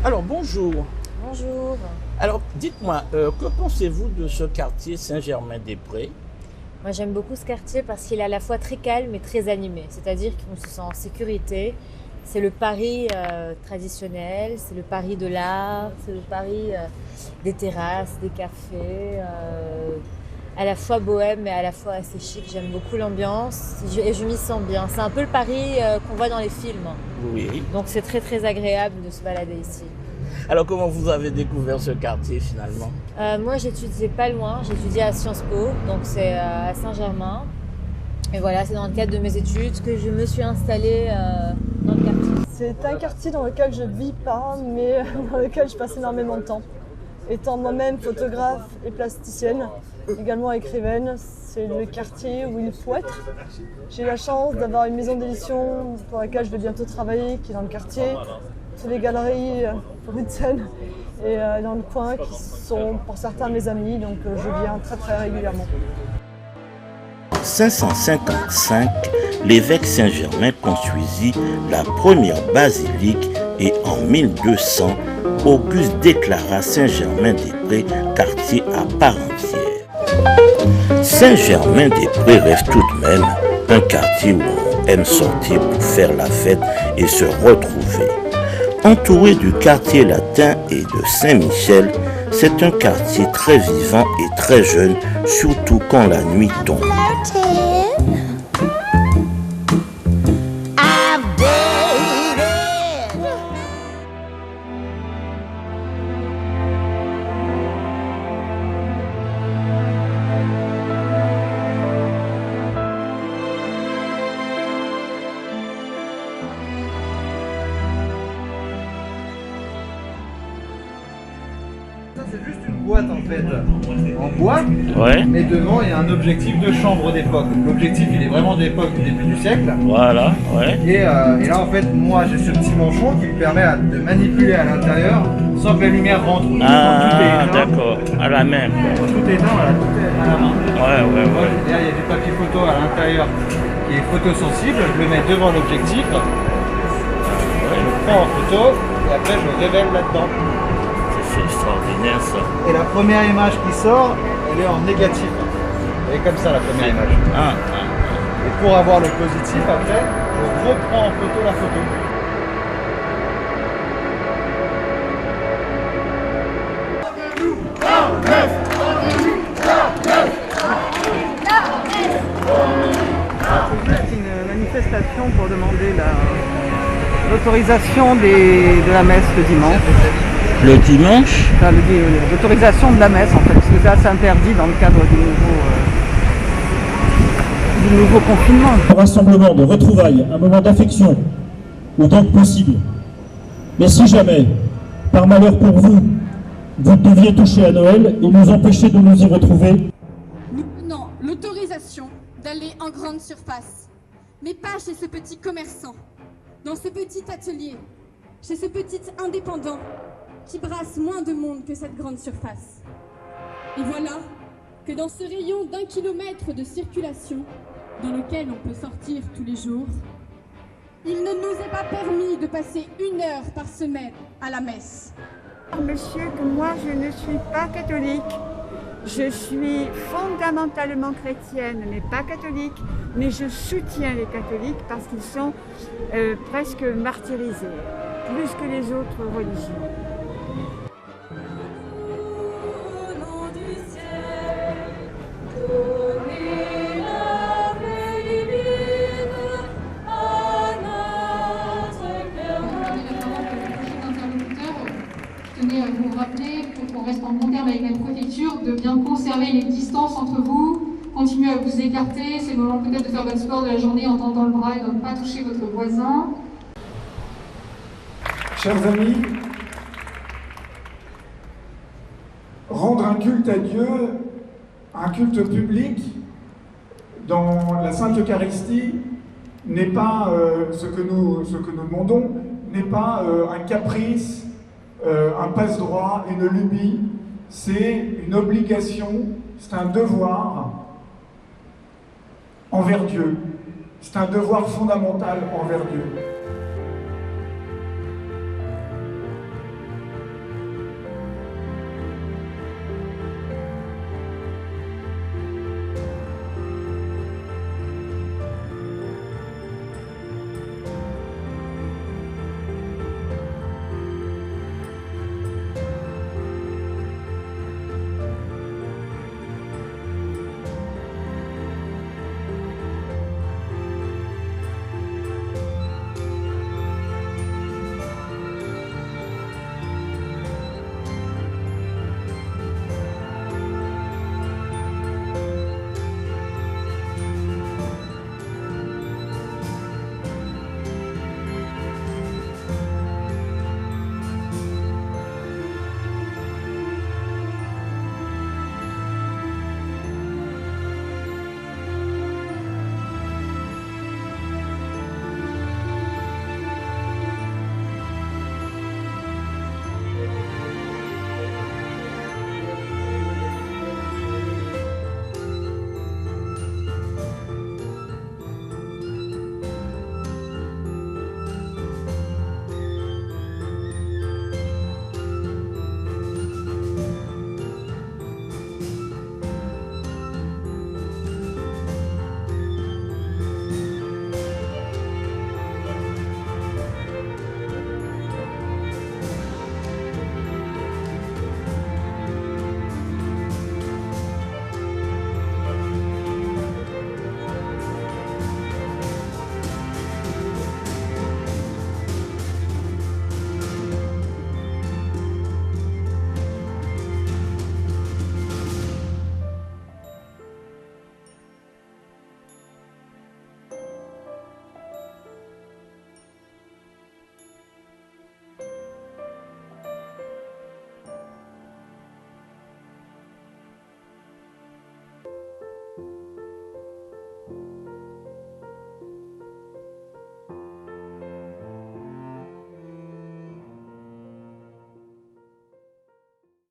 Alors bonjour. Bonjour. Alors dites-moi, que pensez-vous de ce quartier Saint-Germain-des-Prés? Moi j'aime beaucoup ce quartier parce qu'il est à la fois très calme et très animé. C'est-à-dire qu'on se sent en sécurité. C'est le Paris traditionnel, c'est le Paris de l'art, c'est le Paris des terrasses, des cafés, à la fois bohème et à la fois assez chic. J'aime beaucoup l'ambiance et je m'y sens bien. C'est un peu le Paris qu'on voit dans les films. Oui. Donc c'est très très agréable de se balader ici. Alors comment vous avez découvert ce quartier finalement? Moi, j'étudiais pas loin, j'étudiais à Sciences Po, donc c'est à Saint-Germain. Et voilà, c'est dans le cadre de mes études que je me suis installée dans le quartier. C'est un quartier dans lequel je ne vis pas, mais dans lequel je passe énormément de temps. Étant moi-même photographe et plasticienne, également écrivaine, c'est le quartier où il faut être. J'ai la chance d'avoir une maison d'édition pour laquelle je vais bientôt travailler, qui est dans le quartier. Toutes les galeries pour une scène et dans le coin qui sont pour certains mes amis, donc je viens très très régulièrement. 555, l'évêque Saint-Germain construisit la première basilique et en 1200, Auguste déclara Saint-Germain-des-Prés quartier à part entière. Saint-Germain-des-Prés reste tout de même un quartier où on aime sortir pour faire la fête et se retrouver. Entouré du quartier latin et de Saint-Michel, c'est un quartier très vivant et très jeune, surtout quand la nuit tombe. C'est juste une boîte en fait, en bois, Ouais. mais devant il y a un objectif de chambre d'époque. L'objectif il est vraiment d'époque du début du siècle. Voilà, ouais. Et là en fait moi j'ai ce petit manchon qui me permet de manipuler à l'intérieur sans que la lumière rentre. Tout est Ah, éteint. d'accord, à la main. Quand tout est éteint, voilà, tout est à la main. Ouais. Là il y a des papiers photo à l'intérieur qui est photosensible, je le mets devant l'objectif, je le prends en photo et après je le révèle là-dedans. C'est extraordinaire ça. Et la première image qui sort, elle est en négatif. Elle est comme ça la première image. Et pour avoir le positif, après, je reprends en photo la photo. C'est une manifestation pour demander l'autorisation de la messe le dimanche. Le dimanche? Enfin, l'autorisation de la messe en fait, parce que ça c'est interdit dans le cadre du nouveau confinement. Un rassemblement de retrouvailles, un moment d'affection, autant que possible. Mais si jamais, par malheur pour vous, vous deviez toucher à Noël et nous empêcher de nous y retrouver, Nous donnons l'autorisation d'aller en grande surface, mais pas chez ce petit commerçant, dans ce petit atelier, chez ce petit indépendant qui brasse moins de monde que cette grande surface. Et voilà que dans ce rayon d'1 kilomètre de circulation, dans lequel on peut sortir tous les jours, il ne nous est pas permis de passer 1 heure par semaine à la messe. Monsieur, que moi je ne suis pas catholique. Je suis fondamentalement chrétienne, mais pas catholique. Mais je soutiens les catholiques parce qu'ils sont presque martyrisés, plus que les autres religions. Je tenais à vous rappeler pour qu'on reste en bon terme avec la préfecture, de bien conserver les distances entre vous, continuer à vous écarter, c'est le moment peut-être de faire votre sport de la journée en tendant le bras et de ne pas toucher votre voisin. Chers amis, rendre un culte à Dieu, un culte public, dans la Sainte Eucharistie, n'est pas ce que nous demandons, n'est pas un caprice, un passe-droit, une lubie, c'est une obligation, c'est un devoir envers Dieu. C'est un devoir fondamental envers Dieu.